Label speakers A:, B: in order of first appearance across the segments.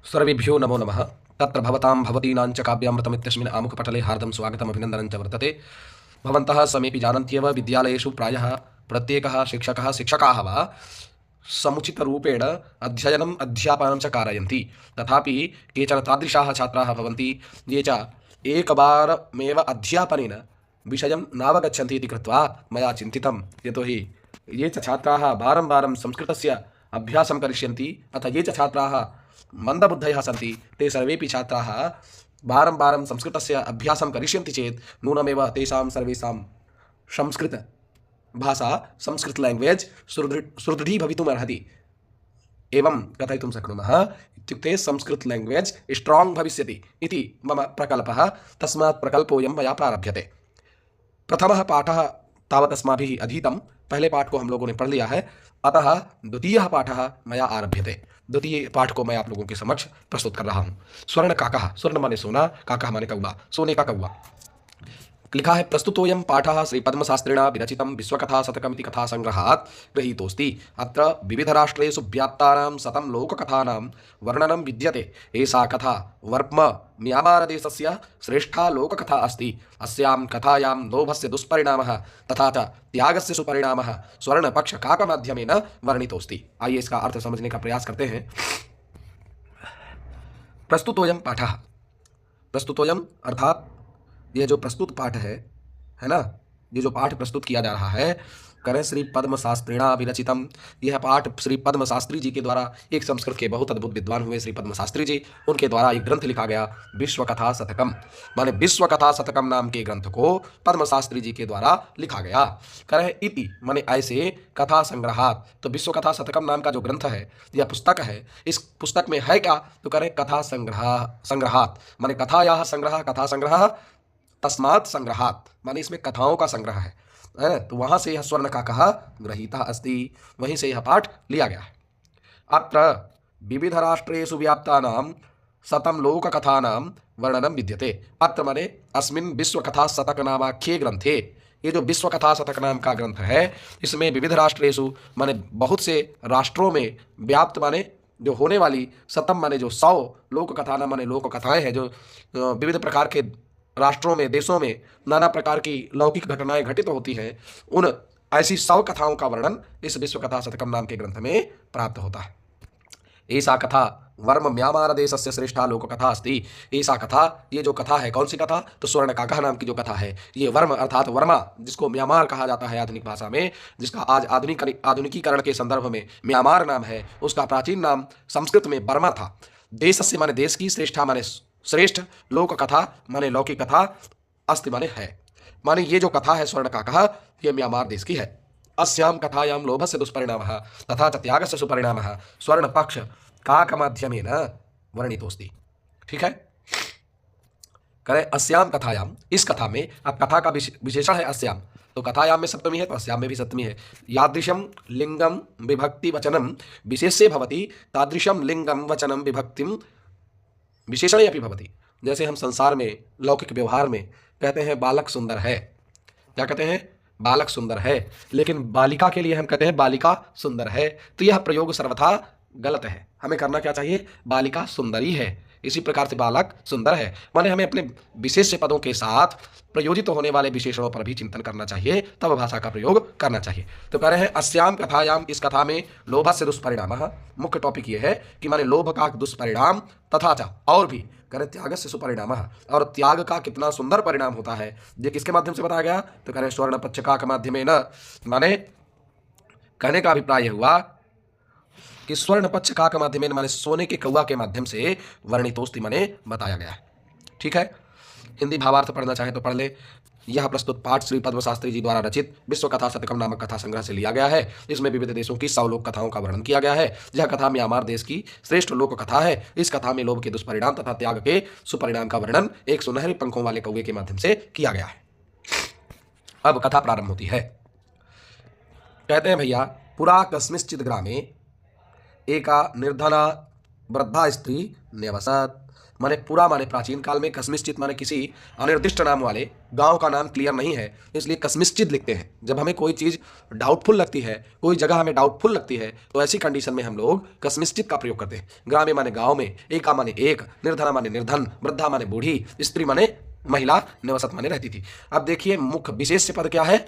A: सर्वेभ्यो नमो नमः। तत्र भवतां भवतीनां च काव्यामृतमित्यस्मिन् आमुखपटले हार्दं स्वागतम् अभिनन्दनं च वर्तते। भवन्तः समेपि जानन्त्येव विद्यालयेषु प्रायः प्रत्येकः शिक्षकः शिक्षकाः वा समुचितरूपेण अध्ययनम् अध्यापनं च कारयन्ति। तथापि केचन तादृशाः छात्राः भवन्ति ये च एकवारमेव अध्यापनेन विषयं नावगच्छन्ति इति कृत्वा मया चिन्तितं। यतोहि ये च छात्राः वारं वारं संस्कृतस्य अभ्यासं करिष्यन्ति अथ ये च छात्राः मंदबुद्धयः सन्ति ते सर्वेपि छात्राः वारं वारं संस्कृतस्य अभ्यासं करिष्यन्ति चेत् नूनमेव तेषां सर्वेषां संस्कृत भाषा संस्कृत लैंग्वेज सुदृढ़ी भवितुम् अर्हति। एवं कथयितुं शक्नुमः। इत्युक्ते संस्कृत लैंग्वेज स्ट्रांग भविष्यति इति मम प्रकल्पः। तस्मात् प्रकल्पोऽयं मया प्रारभ्यते। प्रथमः पाठः तावत् अस्माभिः अधीतं। पहले पाठ को हम लोगों ने पढ़ लिया है, अतः द्वितीयः पाठः मया आरभ्यते। द्वितीय पाठ को मैं आप लोगों के समक्ष प्रस्तुत कर रहा हूँ। स्वर्ण काकः, स्वर्ण माने सोना, काकः माने कौवा, सोने का कौवा। लिखा है प्रस्तुतोऽयं पाठः श्रीपद्मशास्त्रिणा विरचितं विश्वकथाशतकमिति कथासंग्रहात् गृहीतोऽस्ति। अत्र विविधराष्ट्रेषु व्याप्तानां शतं लोककथानां वर्णनं विद्यते। एषा कथा वर्म म्यांमारदेशस्य श्रेष्ठा लोककथा अस्ति। अस्यां कथायां लोभस्य दुष्परिणामः तथा च त्यागस्य सुपरिणामः स्वर्णपक्षकाकमाध्यमेन वर्णितोऽस्ति। आइए इसका अर्थ समझने का प्रयास करते हैं। प्रस्तुतोऽयं पाठः, प्रस्तुतोऽयं अर्थात ये जो प्रस्तुत पाठ है ना, ये जो पाठ प्रस्तुत किया जा रहा है, करें श्री पद्म शास्त्रिणा विरचितम। यह पाठ श्री पद्म शास्त्री जी के द्वारा, एक संस्कृत के बहुत अद्भुत विद्वान हुए श्री पद्म शास्त्री जी, उनके द्वारा एक ग्रंथ लिखा गया विश्व कथा शतकम। माने विश्व कथा शतकम नाम के ग्रंथ को पद्म शास्त्री जी के द्वारा लिखा गया। करें इति माने ऐसे कथा संग्रहात। तो विश्व कथा शतकम नाम का जो ग्रंथ है या पुस्तक है, इस पुस्तक में है क्या, तो करें कथा संग्रहात माने कथायाः संग्रह, कथा संग्रह तस्मात् संग्रहात माने इसमें कथाओं का संग्रह है। तो वहां से यह स्वर्ण का कहा ग्रहीता अस्ति, वहीं से यह पाठ लिया गया है। अत्र विविध राष्ट्रेषु व्याप्तानां शतं लोक कथानां वर्णनं विद्यते। अत्र माने अस्मिन् विश्व कथा शतक नामाख्ये ग्रंथे, ये जो विश्व कथा शतक नाम का ग्रंथ है, इसमें विविध राष्ट्रेषु माने बहुत से राष्ट्रों में व्याप्त माने जो होने वाली, शतम माने जो 100, लोक कथा ना माने लोक कथाएं हैं जो विविध प्रकार के राष्ट्रों में, देशों में नाना प्रकार की लौकिक घटनाएं घटित होती हैं, उन ऐसी 100 कथाओं का वर्णन इस विश्व कथा शतकम नाम के ग्रंथ में प्राप्त होता है। ऐसा कथा वर्म म्यांमार देशस्य श्रेष्ठा लोक कथा अस्ति। ऐसा कथा, ये जो कथा है, कौन सी कथा, तो स्वर्ण काका नाम की जो कथा है, ये वर्म अर्थात वर्मा, जिसको म्यांमार कहा जाता है आधुनिक भाषा में, जिसका आज आधुनिकीकरण के संदर्भ में म्यांमार नाम है, उसका प्राचीन नाम संस्कृत में बर्मा था। देशस्य माने देश की, श्रेष्ठा माने श्रेष्ठ, लोक कथा माने लौकिक कथा, अस्ति माने है। माने ये जो कथा है स्वर्ण काकः, ये म्यांमार देश की है। अस्यां कथायां लोभस्य दुष्परिणामः तथा च त्यागस्य सुपरिणामः स्वर्ण पक्ष काक माध्यमेन वर्णितोऽस्ति। ठीक है, करें अस्यां कथायां, इस कथा में। अब कथा का विशेषण है अस्यां, तो कथायां में सप्तमी है तो अस्यां में भी सप्तमी है। यादृशं लिंगम विभक्ति वचनम विशेष्ये भवति तादृशं लिंगम वचनम विभक्तिम विशेषण अपि भवति। जैसे हम संसार में लौकिक व्यवहार में कहते हैं बालक सुंदर है, क्या कहते हैं, बालक सुंदर है, लेकिन बालिका के लिए हम कहते हैं बालिका सुंदर है। तो यह प्रयोग सर्वथा गलत है। हमें करना क्या चाहिए, बालिका सुंदरी है, इसी प्रकार से बालक सुंदर है। माने हमें अपने विशेष पदों के साथ प्रयोजित होने वाले विशेषणों पर भी चिंतन करना चाहिए, तब भाषा का प्रयोग करना चाहिए। तो कह रहे हैं अस्याम कथायाम, इस कथा में लोभस्य दुष्परिणामः, मुख्य टॉपिक ये है कि माने लोभ का दुष्परिणाम तथा च और भी कह त्यागस्य सुपरिणामः, और त्याग का कितना सुंदर परिणाम होता है, ये किसके माध्यम से बताया गया, तो कह रहे स्वर्ण पक्षका के माध्यमेन। माने कहने का अभिप्राय हुआ कि स्वर्ण पक्ष का माध्यमेन माने सोने के कौवा के माध्यम से वर्णितोस्ति माने बताया गया है। ठीक है, हिंदी भावार्थ पढ़ना चाहे तो पढ़ ले। यह प्रस्तुत पाठ श्री पद्म शास्त्री जी द्वारा रचित विश्व कथा शतकम नामक कथा संग्रह से लिया गया है। इसमें विविध देशों की 100 लोक कथाओं का वर्णन किया गया है। यह कथा म्यांमार देश की श्रेष्ठ लोक कथा है। इस कथा में लोभ के दुष्परिणाम तथा त्याग के सुपरिणाम का वर्णन एक सुनहरे पंखों वाले कौवे के माध्यम से किया गया है। अब कथा प्रारंभ होती है। कहते हैं भैया, पुरा कस्मिंश्चित् ग्रामे एका निर्धना वृद्धा स्त्री न्यवसत्। माने पूरा माने प्राचीन काल में, कस्मिश्चित माने किसी अनिर्दिष्ट नाम वाले गांव का नाम क्लियर नहीं है, इसलिए कस्मिश्चित लिखते हैं। जब हमें कोई चीज़ डाउटफुल लगती है, कोई जगह हमें डाउटफुल लगती है, तो ऐसी कंडीशन में हम लोग कस्मिश्चित का प्रयोग करते हैं। ग्रामे माने गाँव में, एका माने एक, निर्धना माने निर्धन, वृद्धा माने बूढ़ी, स्त्री माने महिला, निवसत माने रहती थी। अब देखिए मुख्य विशेष्य पद क्या है,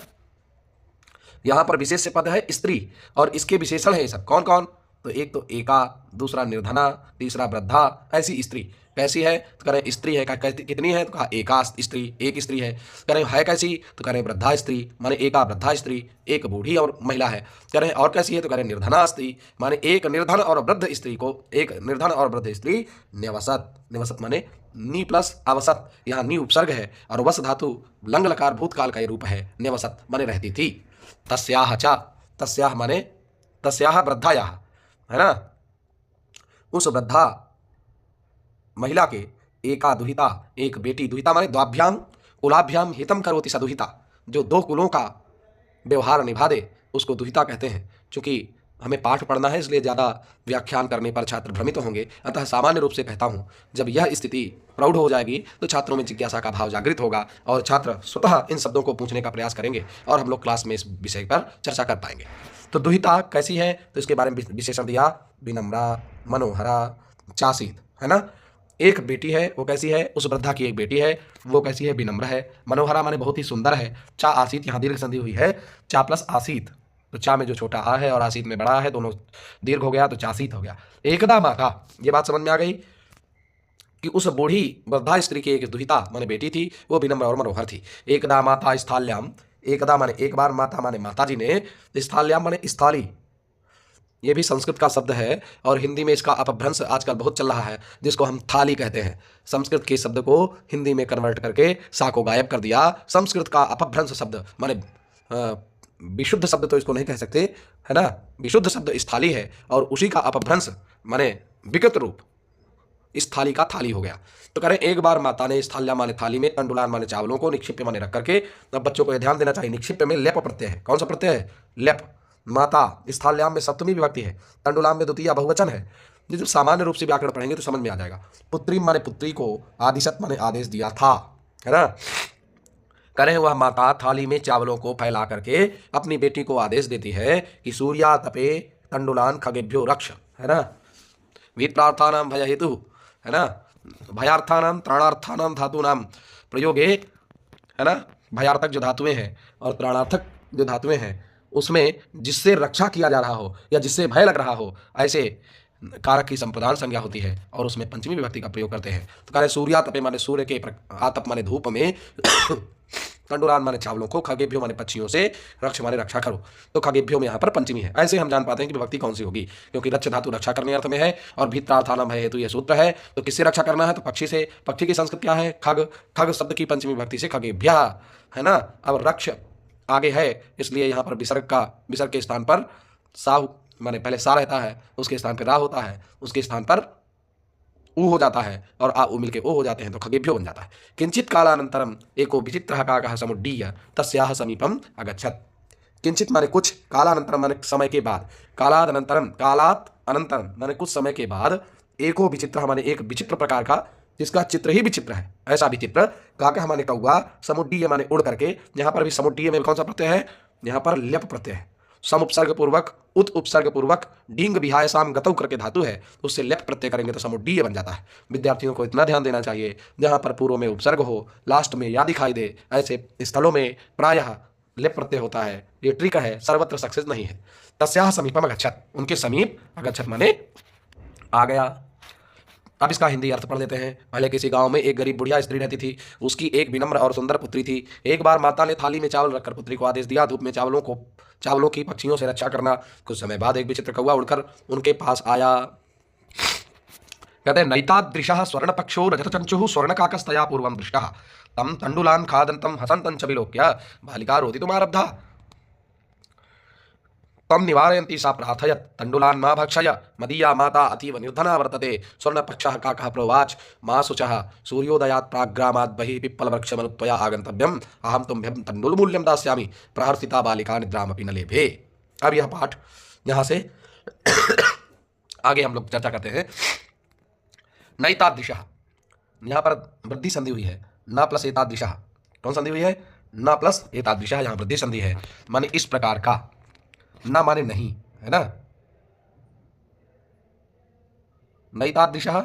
A: यहां पर विशेष्य पद है स्त्री और इसके विशेषण है ये सब। कौन कौन, तो एक तो एका, दूसरा निर्धना, तीसरा वृद्धा, ऐसी स्त्री। कैसी है तो करें स्त्री है, कितनी है तो कहा एका स्त्री, एक स्त्री है। करें है कैसी तो करें वृद्धा स्त्री, माने एका वृद्धा स्त्री, एक बूढ़ी और महिला है। करें और कैसी है तो करें निर्धना स्त्री, माने एक निर्धन और वृद्ध स्त्री को, एक निर्धन और वृद्ध स्त्री निवसत, निवसत माने नी प्लस अवसत, यहाँ नी उपसर्ग है और वस धातु लंग लकार भूतकाल का ये रूप है, निवसत माने रहती थी। तस्याह चा, तस्याह माने तस्याह वृद्धायाह, है ना, उस वृद्धा महिला के एका दुहिता, एक बेटी, दुहिता माने द्वाभ्याम कुलाभ्याम हितम करोति स दुहिता, जो दो कुलों का व्यवहार निभा दे उसको दुहिता कहते हैं। चूंकि हमें पाठ पढ़ना है इसलिए ज़्यादा व्याख्यान करने पर छात्र भ्रमित होंगे, अतः सामान्य रूप से कहता हूँ, जब यह स्थिति प्रौढ़ हो जाएगी तो छात्रों में जिज्ञासा का भाव जागृत होगा और छात्र स्वतः इन शब्दों को पूछने का प्रयास करेंगे और हम लोग क्लास में इस विषय पर चर्चा कर पाएंगे। तो दुहिता कैसी है तो इसके बारे में विशेषण दिया, विनम्रा, मनोहरा, चासीत, है ना। एक बेटी है, वो कैसी है, उस वृद्धा की एक बेटी है, वो कैसी है, विनम्र है। मनोहरा माने बहुत ही सुंदर है। चा आसीत, यहाँ दीर्घ संधि हुई है, चा प्लस आसीत, तो चा में जो छोटा आ है और आसीत में बड़ा है, दोनों दीर्घ हो गया तो चासीत हो गया। एकदा माता, ये बात समझ में आ गई कि उस बूढ़ी वृद्धा स्त्री की एक दुहिता माने बेटी थी, वो विनम्र और मनोहर थी। एकदा माता स्थाल्याम, एकदा माने एक बार, माता माने माता जी ने, स्थाल्याम माने स्थाली, ये भी संस्कृत का शब्द है और हिंदी में इसका अपभ्रंश आजकल बहुत चल रहा है, जिसको हम थाली कहते हैं। संस्कृत के शब्द को हिंदी में कन्वर्ट करके सा को गायब कर दिया। संस्कृत का अपभ्रंश शब्द माने विशुद्ध शब्द तो इसको नहीं कह सकते, है ना, विशुद्ध शब्द स्थाली है और उसी का अपभ्रंश माने विकृत रूप इस थाली का थाली हो गया। तो करें एक बार माता ने, स्थाल्या माने थाली में, तंडुलान माने चावलों को, निक्षिप्य माने रख करके। अब बच्चों को ध्यान देना चाहिए, निक्षिप्य में लेप प्रत्यय है। कौन सा प्रत्यय है, लेप। माता स्थाल्याम में सप्तमी विभक्ति है, तंडुलाम में द्वितीय बहुवचन है। ये जब सामान्य रूप से व्याकरण पढ़ेंगे तो समझ में आ जाएगा। पुत्री माने पुत्री को, आदिशत माने आदेश दिया था, है ना। करें वह माता थाली में चावलों को फैला करके अपनी बेटी को आदेश देती है कि सूर्या तपे तंडुलान खगेभ्यो रक्ष, है ना। वीत्रार्थानाम भय हेतु, है ना, भयार्थानाम त्राणार्थानाम धातूनाम प्रयोगे, है ना, भयार्थक जो धातुएं हैं और त्राणार्थक जो धातुएं हैं उसमें जिससे रक्षा किया जा रहा हो या जिससे भय लग रहा हो, ऐसे कारक की संप्रदान संज्ञा होती है और उसमें पंचमी विभक्ति का प्रयोग करते हैं। तो कह सूर्या तपे माने सूर्य के, आतप माने धूप में, तंडुलान माने चावलों को, खगेभ्यो माने पक्षियों से, रक्ष माने रक्षा करो। तो खगेभ्यो में यहाँ पर पंचमी है। ऐसे हम जान पाते हैं कि विभक्ति कौन सी होगी, क्योंकि रक्ष धातु रक्षा करने अर्थ में है और भीत्रार्थानाम है हेतु यह सूत्र है। तो किससे रक्षा करना है, तो पक्षी से। पक्षी की संस्कृत क्या है, खग। खग शब्द की पंचमी विभक्ति से खगेभ्य, है ना। अब रक्ष आगे है इसलिए यहाँ पर विसर्ग के स्थान पर सा माने पहले सा रहता है, उसके स्थान पर रा होता है, उसके स्थान पर ऊ हो जाता है और आ ऊ मिलके ओ हो जाते हैं, तो खगेभ्यो बन जाता है। किंचित कालानंतरम एको विचित्रः काकः समुड्डीय तस्याः समीपम अगच्छत्। किंचित माने कुछ, कालानंतरम माने समय के बाद, कालाद अनंतरम, कालात अनंतरम माने कुछ समय के बाद, एको विचित्र माने एक विचित्र प्रकार का, जिसका चित्र ही विचित्र है, ऐसा विचित्र। काकः माने कौवा, समुड्डीय माने उड़ करके। यहाँ पर भी समुड्डीय में कौन सा प्रत्यय है, यहाँ पर लेप प्रत्यय है। सम उपसर्ग पूर्वक, उत उपसर्ग पूर्वक, डींग विहाय साम गतौ करके धातु है, उससे लेप प्रत्यय करेंगे तो समुड्डीय बन जाता है। विद्यार्थियों को इतना ध्यान देना चाहिए, जहाँ पर पूर्व में उपसर्ग हो, लास्ट में या दिखाई दे, ऐसे स्थलों में प्रायः लेप प्रत्यय होता है। ये ट्रिक है, सर्वत्र सक्सेस नहीं है। तस्याः समीपम अगच्छत्, उनके समीप, अगच्छत् माने आ गया। अब इसका हिंदी अर्थ पढ़ लेते हैं। पहले किसी गांव में एक गरीब बुढ़िया स्त्री रहती थी, उसकी एक विनम्र और सुंदर पुत्री थी। एक बार माता ने थाली में चावल रखकर पुत्री को आदेश दिया, धूप में चावलों की पक्षियों से रक्षा करना। कुछ समय बाद एक विचित्र कौवा उड़कर उनके पास आया। कहते हैं नैतादृशः स्वर्णपक्षो रजतचंचुः स्वर्णकाकस्तया पूर्वं दृष्टः तम तंडुलान खादन्तं हसन्तं च विलोक्य बालिका रोदितुमारब्धा। तम निवारयन्ती सा प्रार्थयत् तंडुलान् मा भक्षय मदीया माता अतीव निर्धना वर्तते। स्वर्णपक्षः काकः प्रोवाच मा शुचः सूर्योदयात् प्राग्रामात् बहिः पिप्पलवृक्षमनुत्वया आगन्तव्यम् अहं तुभ्यं तंडुलमूल्यं दास्यामि प्रहर्षिता बालिका निद्रामपि न लेभे। अब यह पाठ यहाँ से आगे हम लोग चर्चा करते हैं। नैतादृशः, यहाँ पर वृद्धि संधि हुई है, न प्लस एतादृशः। कौन संधि हुई है? न प्लस एतादृशः, यहाँ वृद्धि संधि है, माने इस प्रकार का। न माने नहीं, है ना, नैतादृशः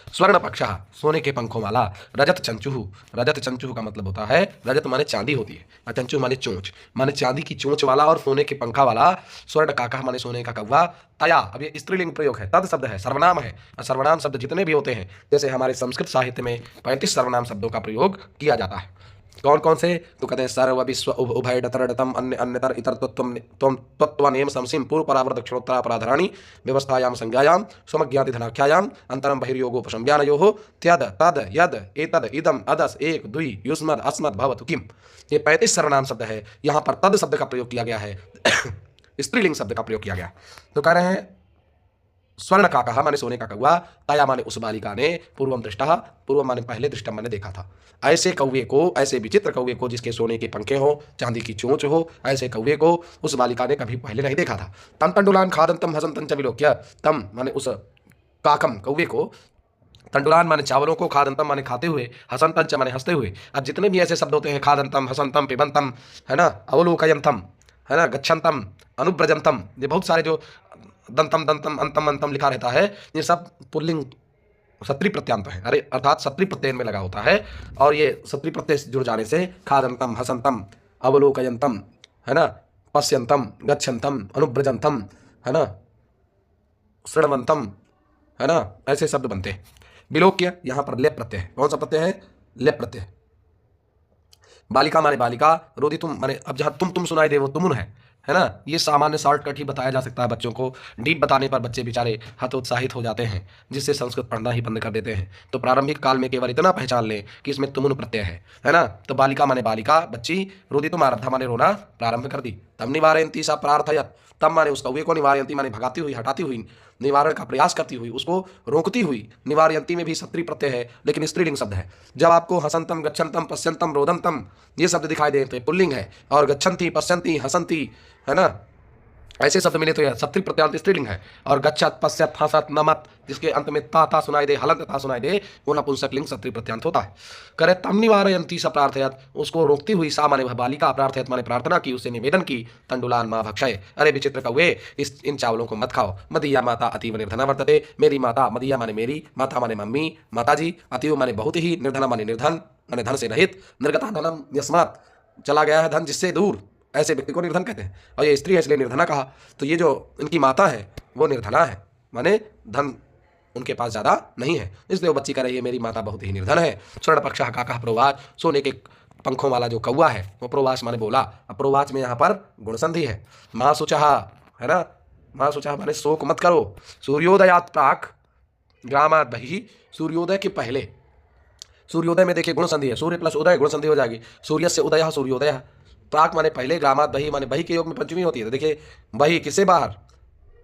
A: स्वर्ण पक्षः, सोने के पंखों वाला। रजत चंचुः, रजत चंचुः का मतलब होता है, रजत माने चांदी होती है, और चंचु माने चोंच, माने चांदी की चोंच वाला और सोने के पंखा वाला। स्वर्ण काका माने सोने का कौवा। तया, अब ये स्त्रीलिंग प्रयोग है, तद शब्द है, सर्वनाम है, और सर्वनाम शब्द जितने भी होते हैं, जैसे हमारे संस्कृत साहित्य में 35 सर्वनाम शब्दों का प्रयोग किया जाता है। कौन कौन से? तो कहते हैं सर्व विश्व उभय डतरडतम अन्य अन्यतर इतर तत्त्वनेम समसिम पूर्व परावर दक्षिणोत्तर पराधराणि व्यवस्थायाम संज्ञायाम स्वमज्ञाति धनाख्यायाम अंतरम बहिर्योगोपसंज्ञानयोः त्यद तद यद एतद इदम अदस एक द्वि युष्मद् अस्मद् भवतु किम। ये 35 सर्वनाम शब्द है, यहाँ पर तद शब्द का प्रयोग किया गया है, स्त्रीलिंग शब्द का प्रयोग किया गया। तो कह रहे हैं स्वर्ण काकः माने सोने का कौवा, तया माने उस बालिका ने, पूर्वम दृष्टः, पूर्व माने पहले, दृष्टम माने देखा था। ऐसे कौवे को, ऐसे विचित्र कौवे को जिसके सोने के पंखे हो, चांदी की चोंच हो, ऐसे कौवे को उस बालिका ने कभी पहले नहीं देखा था। तम तंडुलान खादंतम हसंतं च विलोक्य, तम माने उस काकम कौवे को, तंडुलान माने चावलों को, खादंतम माने खाते हुए, हसंतं च माने हंसते हुए। अब जितने भी ऐसे शब्द होते हैं, खादंतम, हसंतम, पिबंतम, है ना, अवलोकयंतम, है ना, गच्छन्तम, अनुव्रजंतम, ये बहुत सारे जो दंतम दंतम अंतम अंतम लिखा रहता है, ये सब पुल्लिंग सत्री प्रत्यांत है, अरे अर्थात सत्री प्रत्यय में लगा होता है, और ये सत्री प्रत्यय जुड़ जाने से खादंतम, हसंतम, अवलोकयंतम, है ना, पश्यंतम, गच्छन्तम, अनुव्रजंतम, है ना, श्रृण्वंतम, है ना, ऐसे शब्द बनते हैं। विलोक्य, यहाँ पर लेप प्रत्यय है। कौन सा प्रत्यय है? लेप प्रत्यय। बालिका माने बालिका, रोदी तुम माने, अब जहाँ तुम सुनाई दे वो तुमुन है ना। ये सामान्य शॉर्टकट ही बताया जा सकता है बच्चों को, डीप बताने पर बच्चे बेचारे हतोत्साहित हो जाते हैं, जिससे संस्कृत पढ़ना ही बंद कर देते हैं। तो प्रारंभिक काल में केवल इतना पहचान लें कि इसमें तुमुन प्रत्यय है ना। तो बालिका माने बालिका, बच्ची, रोदी तुम आरब्धा माने रोना प्रारंभ कर दी। तब निवारयंती सा प्रार्थयत, तब माने उस कौवे को, निवारयंती माने भगाती हुई, हटाती हुई, निवारण का प्रयास करती हुई, उसको रोकती हुई। निवारयंती में भी सत्री प्रत्यय है, लेकिन स्त्रीलिंग शब्द है। जब आपको हसंतम, गच्छन्तम, पश्यंतम, रोदंतम ये शब्द दिखाई दे तो पुल्लिंग है, और गच्छन्ति, पश्यन्ति, हसंती, है ना, ऐसे शब्द मिले तो यह सत्री प्रत्यांत स्त्रीलिंग है। और गच्छत, पश्यत, हसत, नमत, जिसके अंत में ता सुनाई दे, हलंत ता सुनाई दे, वो नपुंसक लिंग सत्री प्रत्यांत होता है। करे तम निवारयंती सा प्रार्थयत, उसको रोकती हुई, सा माने बालिका, प्रार्थयत माने प्रार्थना की, उससे निवेदन की। तंडुलान माँ भक्षय, अरे विचित्र कौवे, इन चावलों को मत खाओ। मदीया माता अतीव निर्धना वर्तते, मेरी माता, मदीया माने मेरी, माता माने मम्मी, माता जी, अतीव माने बहुत ही, निर्धना माने निर्धन, माने धन से रहित, निर्गता धनम यस्मात्, चला गया है धन जिससे दूर, ऐसे व्यक्ति को निर्धन कहते हैं। और ये स्त्री है इसलिए निर्धना कहा। तो ये जो इनकी माता है वो निर्धना है, माने धन उनके पास ज़्यादा नहीं है, इसलिए वो बच्ची कह रही है मेरी माता बहुत ही निर्धन है। स्वर्ण पक्षः काकः प्रोवाच, सोने के पंखों वाला जो कौवा है वो प्रोवाच माने बोला। अब प्रोवाच में यहाँ पर गुणसंधि है। माँ शुचः, है ना, माँ शुचः माने शोक मत करो। सूर्योदयात् प्राक ग्रामात् बहिः, सूर्योदय के पहले, सूर्योदय में देखिए गुणसंधि है, सूर्य प्लस उदय गुणसंधि हो जाएगी। सूर्य से उदय, सूर्योदय। प्राक माने पहले, ग्रामात् बहिः माने बही के योग में पंचमी होती है। तो देखिए बही किससे बाहर?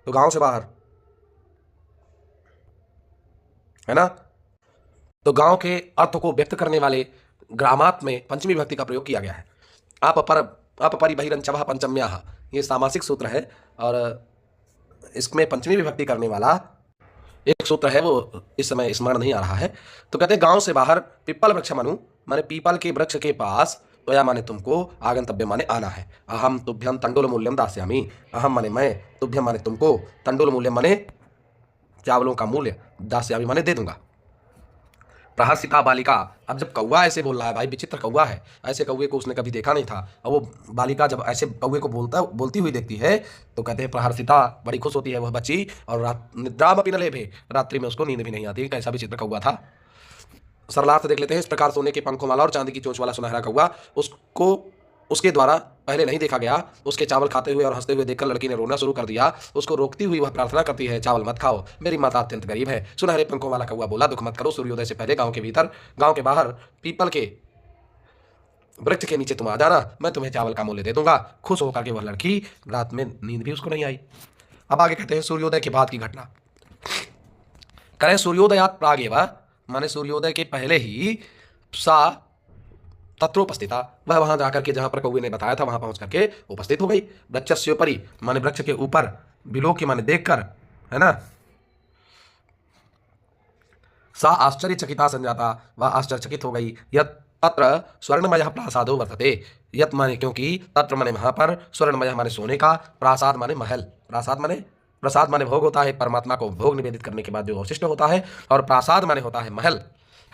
A: तो गांव से बाहर, है ना। तो गांव के अर्थ को व्यक्त करने वाले ग्रामात् में पंचमी विभक्ति का प्रयोग किया गया है। अपरि बहिरंचवः पंचम्याः, ये सामासिक सूत्र है, और इसमें पंचमी विभक्ति करने वाला एक सूत्र है, वो इस समय स्मरण नहीं आ रहा है। तो कहते हैं गांव से बाहर, पिप्पल वृक्ष मनु माने पीपल के वृक्ष के पास, त्वया माने तुमको, आगंतव्य माने आना है। अहम तुभ्यम तंडुल मूल्यम दास्यामि, अहम माने मैं, तुभ्यम माने तुमको, तंडुल मूल्यम माने चावलों का मूल्य, दास्यामि माने दे दूंगा। प्रहसिता बालिका, अब जब कौवा ऐसे बोल रहा है, भाई विचित्र कौवा है, ऐसे कौवे को उसने कभी देखा नहीं था, और वो बालिका जब ऐसे कौवे को बोलती हुई देखती है तो कहते हैं प्रहर्षिता, बड़ी खुश होती है वह बच्ची, और निद्राम अपनी न लेभे, रात्रि में उसको नींद भी नहीं आती। कैसा विचित्र कौवा था। सरलार्थ देख लेते हैं। इस प्रकार सोने के पंखों वाला और चांदी की चोंच वाला सुनहरा कौवा, उसको उसके द्वारा पहले नहीं देखा गया। उसके चावल खाते हुए और हंसते हुए देखकर लड़की ने रोना शुरू कर दिया। उसको रोकती हुई वह प्रार्थना करती है, चावल मत खाओ, मेरी माता अत्यंत गरीब है। सुनहरे पंखों वाला कौवा बोला, दुख मत करो, सूर्योदय से पहले गांव के भीतर, गांव के बाहर पीपल के वृक्ष के नीचे तुम आ जाना, मैं तुम्हें चावल का मूल्य दे दूंगा। खुश होकर के वह लड़की, रात में नींद भी उसको नहीं आई। अब आगे कहते हैं सूर्योदय के बाद की घटना। करें सूर्योदयात् प्रागेव, माने सूर्योदय के पहले ही, सा तत्रोपस्थिता, वह वहां जाकर के जहां पर कौवे ने बताया था वहां पहुंच करके उपस्थित हो गई। वृक्षस्योपरि माने वृक्ष के ऊपर, बिलोकी माने देखकर, है ना, सा आश्चर्यचकिता संजाता, वह आश्चर्यचकित हो गई। यत् तत्र स्वर्णमयः प्रासादो वर्तते, यत् माने क्योंकि, तत्र माने वहाँ पर, स्वर्णमयः माने सोने का, प्रासाद माने महल, प्रासाद माने प्रसाद माने भोग होता है, परमात्मा को भोग निवेदित करने के बाद जो अवशिष्ट होता है, और प्रासाद माने होता है महल,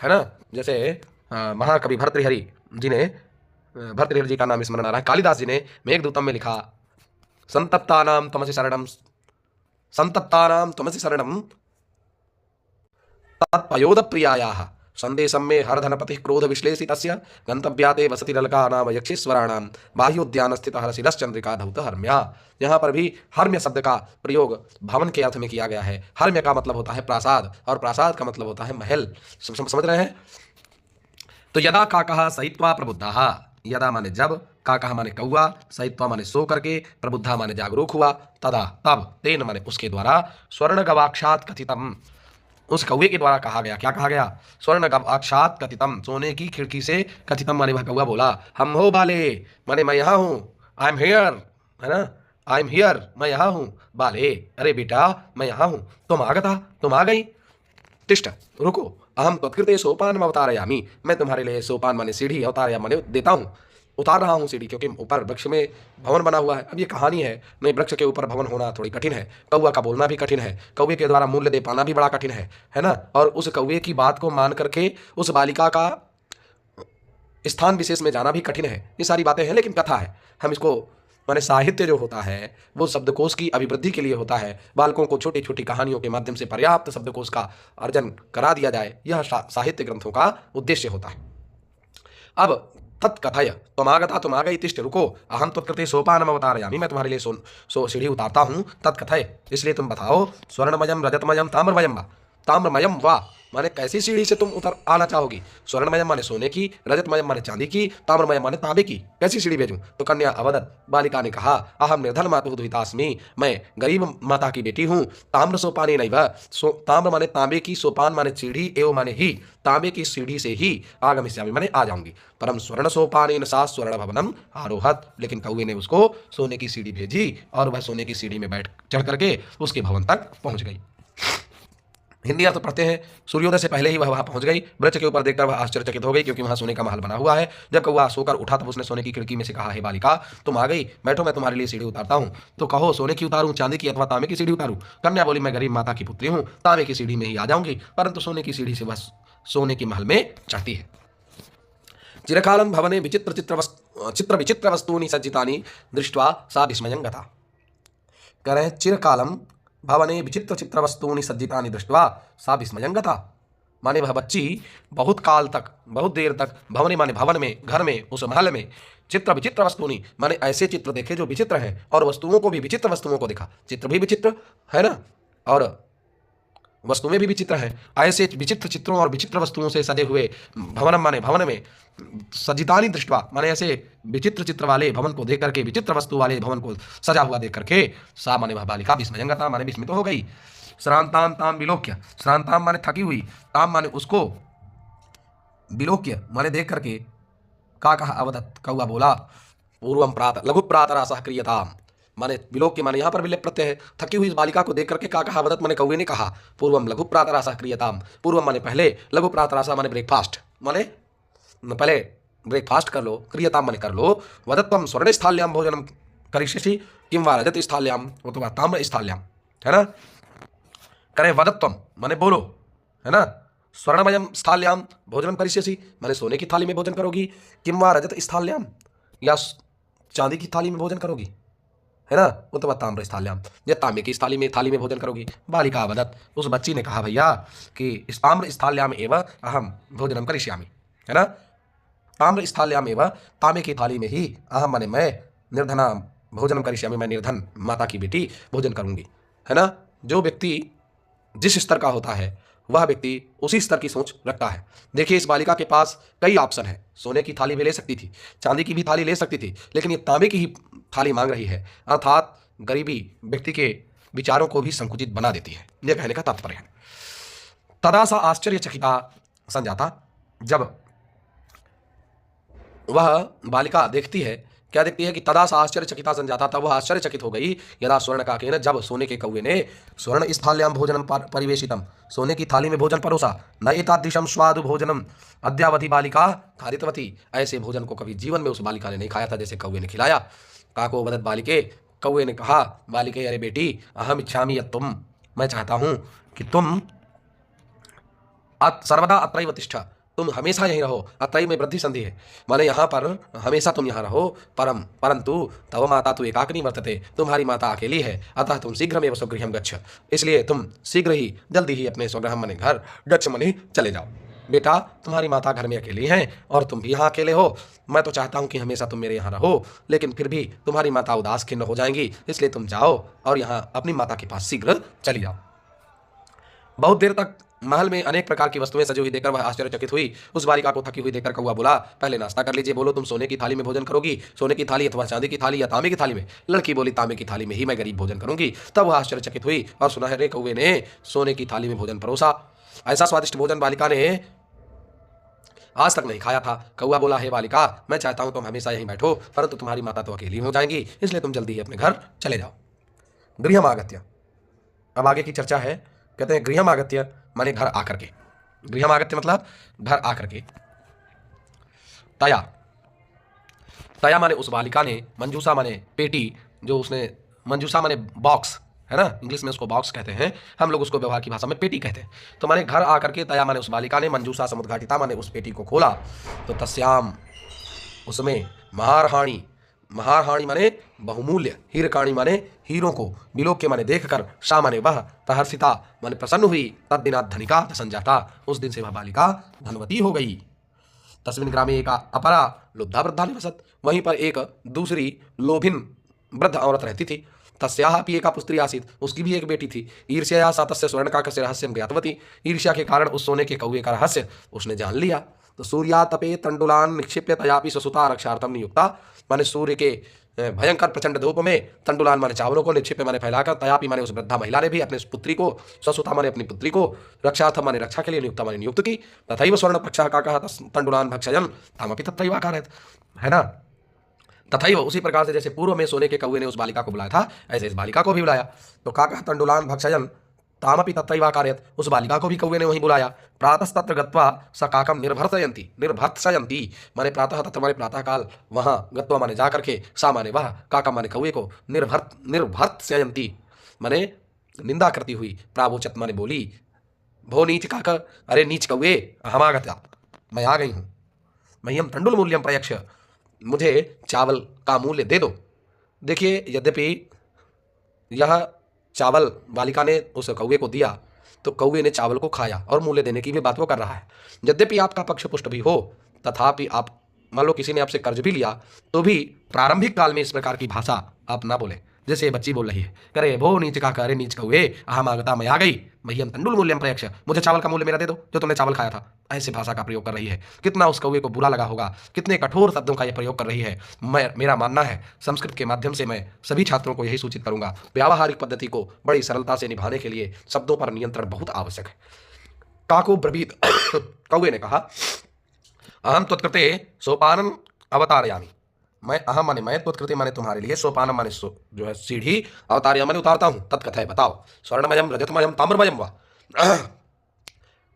A: है ना। जैसे महाकवि भर्तृहरि जी ने, भर्तृहरि जी का नाम स्मरण आ रहा है, कालिदास जी ने मेघदूतम में लिखा, संतप्तानां तमसि शरणं, संतप्तानां तमसि शरणं तत्पयोद प्रियायाः संदेशं मे हरधनपतिः क्रोध विश्लेषितस्य गंतव्याते वसतिरलका नाम यक्षेश्वराणां बाह्योद्यान स्थितः शिरश्चंद्रिका धौत हर्म्या। यहाँ पर भी हर्म्य शब्द का प्रयोग भवन के अर्थ में किया गया है। हर्म्य का मतलब होता है प्रासाद, और प्रासाद का मतलब होता है महल। समझ रहे हैं। तो यदा काकः सहित्वा प्रबुद्धः, यदा माने जब, काकः माने कौआ, सहित्वा माने सो करके, प्रबुद्धः माने जागरूक हुआ, तदा तब, तेन माने उसके द्वारा, स्वर्ण गवाक्षात कथितम, उस कौवे के द्वारा कहा गया। क्या कहा गया? स्वर्ण गवाक्षात कथितम, सोने की खिड़की से, कथितम माने वह कौवा बोला, हम हो बाले माने मैं यहाँ हूँ, आई एम हियर, है ना, आई एम हियर, मैं यहाँ हूँ, बाले अरे बेटा मैं यहाँ हूँ, तुम आगता तुम आ गई, तिष्ठ रुको, अहम त्वत्कृते सोपान अवतारयामि, मैं तुम्हारे लिए सोपान माने सीढ़ी, अवतारया माने देता हूँ, उतार रहा हूँ सीढ़ी, क्योंकि ऊपर वृक्ष में भवन बना हुआ है। अब ये कहानी है, नहीं वृक्ष के ऊपर भवन होना थोड़ी कठिन है, कौवा का बोलना भी कठिन है, कौवे के द्वारा मूल्य दे पाना भी बड़ा कठिन है ना। और उस कौवे की बात को मान करके उस बालिका का स्थान विशेष में जाना भी कठिन है। ये सारी बातें हैं, लेकिन कथा है, हम इसको माने साहित्य जो होता है वो शब्दकोश की अभिवृद्धि के लिए होता है। बालकों को छोटी छोटी कहानियों के माध्यम से पर्याप्त शब्दकोश का अर्जन करा दिया जाए, यह साहित्य ग्रंथों का उद्देश्य होता है। अब तत्कथय, तुम आगता तुम आ गई, तिष्ठ रुको, अहम त्वत्कृते सोपानम अवतारयामि, मैं तुम्हारे लिए सीढ़ी उतारता हूँ, तत्कथय इसलिए तुम बताओ, स्वर्णमयम रजतमयम ताम्रमयम वा, ताम्रमयम वा माने कैसी सीढ़ी से तुम उतर आना चाहोगी, स्वर्णमयम माने सोने की, रजतमयम माने चांदी की, ताम्रमयम माने तांबे की, कैसी सीढ़ी भेजूं? तो कन्या अवदत, बालिका ने कहा, अहम निर्धन मातुः दुहितास्मि, मैं गरीब माता की बेटी हूँ, ताम्र सोपाने नैव, ताम्र माने तांबे की, सोपान माने सीढ़ी, एवं माने ही, तांबे की सीढ़ी से ही आगमिष्यामि माने आ जाऊंगी, परम स्वर्ण सोपानेन सा स्वर्ण भवनम आरोहत, लेकिन कौवे ने उसको सोने की सीढ़ी भेजी और वह सोने की सीढ़ी में बैठ चढ़ करके उसके भवन तक पहुंच गई। हिंदी अर्थ पढ़ते हैं, सूर्योदय से पहले ही वह वहां पहुंच गई, वृक्ष के ऊपर देखकर वह आश्चर्यचकित हो गई, क्योंकि वहां सोने का महल बना हुआ है। जब कौवा सोकर उठा तब उसने सोने की खिड़की में से कहा, हे बालिका तुम आ गई, बैठो मैं तुम्हारे लिए सीढ़ी उतारता हूँ, तो कहो सोने की उतारूं, चांदी की अथवा तांबे की सीढ़ी उतारूं? कन्या बोली, मैं गरीब माता की पुत्री हूँ, तांबे की सीढ़ी में ही आ जाऊंगी, परंतु सोने की सीढ़ी से वह सोने के महल में चढ़ती है। चिरकालं भवने चित्र विचित्र वस्तूनि सज्जितानि दृष्ट्वा सा विस्मयं गता। कह रहे हैं चिरकालम भवने विचित्र चित्र वस्तूनि सज्जितानि दृष्ट्वा सा विस्मयं गता, माने वह बच्ची बहुत काल तक, बहुत देर तक, भवने माने भवन में, घर में, उस महल में, चित्र विचित्र वस्तूनि माने ऐसे चित्र देखे जो विचित्र हैं, और वस्तुओं को भी विचित्र वस्तुओं को देखा, चित्र भी विचित्र है ना, और वस्तुएं भी विचित्र हैं। ऐसे विचित्र चित्रों और विचित्र वस्तुओं से सजे हुए भवनम माने भवन में, सज्जितानि दृष्ट्वा माने ऐसे विचित्र चित्र वाले भवन को देख करके, विचित्र वस्तु वाले भवन को सजा हुआ देख करके, सा माने वह बालिका विस्मयं गता माने विस्मित हो गई। श्रांताम ताम विलोक्य, श्रांताम माने थकी हुई, ताम माने उसको, विलोक्य माने देख करके, का कहा अवदत कौवा बोला, पूर्वम प्रातः लघु प्रातरासः क्रियताम, माने विलोक्य माने यहाँ पर विलेप प्रत्यय है। थकी हुई इस बालिका को देख करके का कहा अवदत माने कौवे ने कहा, पूर्वम लघु प्रातरासः क्रियताम, पूर्वम माने पहले, लघु प्रातरासः माने ब्रेकफास्ट, माने पहले ब्रेकफास्ट कर लो, क्रियताम माने कर लो, वदत्वम स्वर्ण स्थाल्याम भोजनम करिष्यसि किं वा रजत स्थाल्याम अथवा ताम्र स्थाल्याम, है ना। करे वदत्वम माने बोलो, है ना, स्वर्णमयम स्थाल्याम भोजनम करिष्यसि माने सोने की थाली में भोजन करोगी, किं वा रजत स्थाल्याम या चांदी की थाली में भोजन करोगी, है ना, अथवा ताम्र स्थाल्याम या तांबे की थाली में भोजन करोगी। बालिका वदत, उस बच्ची ने कहा भैया कि इस ताम्र स्थाल्याम एवं अहम भोजनम करिष्यामि, है ना, ताम्र स्थाल्याम एवं तांबे की थाली में ही अहम माने मैं, निर्धना भोजनम करिष्यामि मैं निर्धन माता की बेटी भोजन करूंगी, है ना। जो व्यक्ति जिस स्तर का होता है वह व्यक्ति उसी स्तर की सोच रखता है। देखिए इस बालिका के पास कई ऑप्शन है, सोने की थाली भी ले सकती थी, चांदी की भी थाली ले सकती थी, लेकिन ये तांबे की ही थाली मांग रही है, अर्थात गरीबी व्यक्ति के विचारों को भी संकुचित बना देती है, यह कहने का तात्पर्य है। तदा सा आश्चर्यचकिता संजाता, जब वह बालिका देखती है क्या देखती है कि तदा सा आश्चर्यचकिता संजाता, तब वह आश्चर्यचकित हो गई, यदा स्वर्णकाकेन, जब सोने के कौवे ने स्वर्ण स्थाल्याम भोजनम परिवेशितम, सोने की थाली में भोजन परोसा, न एतादृशम स्वादु भोजनम अद्यावधि बालिका खादितवती, ऐसे भोजन को कभी जीवन में उस बालिका ने नहीं खाया था जैसे कौवे ने खिलाया। काको वदत बालिके, कौवे ने कहा बालिके, अरे बेटी, अहम इच्छामि यत् तुम, मैं चाहता हूं कि तुम सर्वदा अत्रैव तिष्ठ, तुम हमेशा यहीं रहो। अत्रैव में वृद्धि संधि है, माने यहाँ पर हमेशा तुम यहाँ रहो। परंतु तव माता तु एकाकिनी वर्तते, तुम्हारी माता अकेली है, अतः तुम शीघ्रमेव स्वगृहं गच्छ, इसलिए तुम शीघ्र ही जल्दी ही अपने स्वगृह मने घर, गच्छ मने चले जाओ। बेटा, तुम्हारी माता घर में अकेली हैं और तुम भी यहाँ अकेले हो। मैं तो चाहता हूँ कि हमेशा तुम मेरे यहाँ रहो, लेकिन फिर भी तुम्हारी माता उदास खिन्न हो जाएंगी, इसलिए तुम जाओ और यहाँ अपनी माता के पास शीघ्र चली जाओ। बहुत देर तक महल में अनेक प्रकार की वस्तुएं सजी हुई देखकर वह आश्चर्यचकित हुई। उस बालिका को थकी हुई देखकर कौवा बोला, पहले नाश्ता कर लीजिए। बोलो, तुम सोने की थाली में भोजन करोगी, सोने की थाली अथवा चांदी की थाली या तांबे की थाली में? लड़की बोली, तांबे की थाली में ही मैं गरीब भोजन करूंगी। तब वह आश्चर्यचकित हुई और सुनहरे कौवे ने सोने की थाली में भोजन परोसा। ऐसा स्वादिष्ट भोजन बालिका ने आज तक नहीं खाया था। कौवा बोला, हे बालिका, मैं चाहता हूं तुम हमेशा यहीं बैठो, परंतु तुम्हारी माता तो अकेली हो जाएंगी, इसलिए तुम जल्दी ही अपने घर चले जाओ। गृहम आगत्य, अब आगे की चर्चा है। कहते हैं गृहम आगत्य माने घर आकर के, गृहम आगत्य मतलब घर आकर के। तया, तया माने उस बालिका ने, मंजूषा माने पेटी, जो उसने, मंजूषा माने बॉक्स है ना, इंग्लिश में उसको बॉक्स कहते हैं, हम लोग उसको व्यवहार की भाषा में पेटी कहते हैं। तो माने घर आकर के, तया माने उस बालिका ने, मंजूषा समुद्घाटिता माने उस पेटी को खोला, तो तस्याम, उसमें महारहाणी, महारहाणी माने बहुमूल्य, हीरकाणी माने हीरों को, बिलोक के माने देखकर, सा माने वह, तहर्षिता माने प्रसन्न हुई, तद्दिनात् धनिका संजाता, उस दिन से वह बालिका धनवती हो गई। तस्मिन् ग्रामे एका अपरा लुब्धा वृद्धा निवसत, वहीं पर एक दूसरी लोभिन वृद्ध औरत रहती थी। तस्याः अपि एका पुत्री आसीत्, उसकी भी एक बेटी थी। ईर्ष्या सा तस्य स्वर्णकाकस्य रहस्यं ज्ञातवती, ईर्ष्या के कारण उस सोने के कौवे का रहस्य उसने जान लिया। तो सूर्यातपे तंडुलान निक्षिप्य तयापि स्वसुता रक्षार्थम नियुक्ता, माने सूर्य के भयंकर प्रचंड धूप में तंडुलान माने चावलों को, निक्षिप्य माने फैलाकर, तयापि माने उस वृद्धा महिला ने भी अपने पुत्री को, स्वसुता माने अपनी पुत्री को, रक्षार्थम माने रक्षा के लिए, नियुक्ता माने नियुक्त की। तथैव स्वर्ण पक्षः काकः तंडुलान भक्षयन् तामपि तत्रैव अकारयत्, है ना। तथैव उसी प्रकार से जैसे पूर्व में सोने के कौवे ने उस बालिका को बुलाया था, ऐसे इस बालिका को भी बुलाया। तो काकः तंडुलान भक्षयन् तामपि तत्रैव अकारयत्, उस बालिका को भी कौवे ने वहीं बुलाया। प्रातस्तत्र गत्वा स काकम निर्भर्तयन्ति, निर्भर्त्सयन्ति माने प्रातः, तत्र माने प्रातः काल, वहाँ गत्वा माने जा करके, सा माने वह, काकम माने कौवे को, निर्भर्त्सयन्ति माने निंदा करती हुई, प्रावोचत माने बोली, भो नीच काक, अरे नीच कौवे, अहमागता, मैं आ गई हूँ। मह्यम तंडुल मूल्यम प्रयक्ष, मुझे चावल का मूल्य दे दो। देखिए, यद्यपि यह चावल बालिका ने उस कौवे को दिया, तो कौवे ने चावल को खाया और मूल्य देने की भी बात वो कर रहा है। यद्यपि आपका पक्ष पुष्ट भी हो, तथापि आप मान लो किसी ने आपसे कर्ज भी लिया, तो भी प्रारंभिक काल में इस प्रकार की भाषा आप ना बोले, जैसे ये बच्ची बोल रही है, करे भो नीच का, करे नीच कौवे, अहम आगता, मैं आ गई, मह्यम तंडुल मूल्यम प्रयक्ष, मुझे चावल का मूल्य मेरा दे दो जो तुमने चावल खाया था। ऐसे भाषा का प्रयोग कर रही है। कितना उस कौवे को बुरा लगा होगा, कितने कठोर शब्दों का यह प्रयोग कर रही है। मेरा मानना है, संस्कृत के माध्यम से मैं सभी छात्रों को यही सूचित करूंगा, व्यावहारिक पद्धति को बड़ी सरलता से निभाने के लिए शब्दों पर नियंत्रण बहुत आवश्यक है। काको ब्रवीत, कौवे ने कहा, अहम त्वत्कृते सोपानम अवतारयामि, मैं, अहम माने मैं, त्वत्कृते माने तुम्हारे लिए, सोपानम माने जो है सीढ़ी, अवतारयामि माने उतारता हूं, तत्कथय बताओ, स्वर्णमयम रजतमयम ताम्रमयम वा,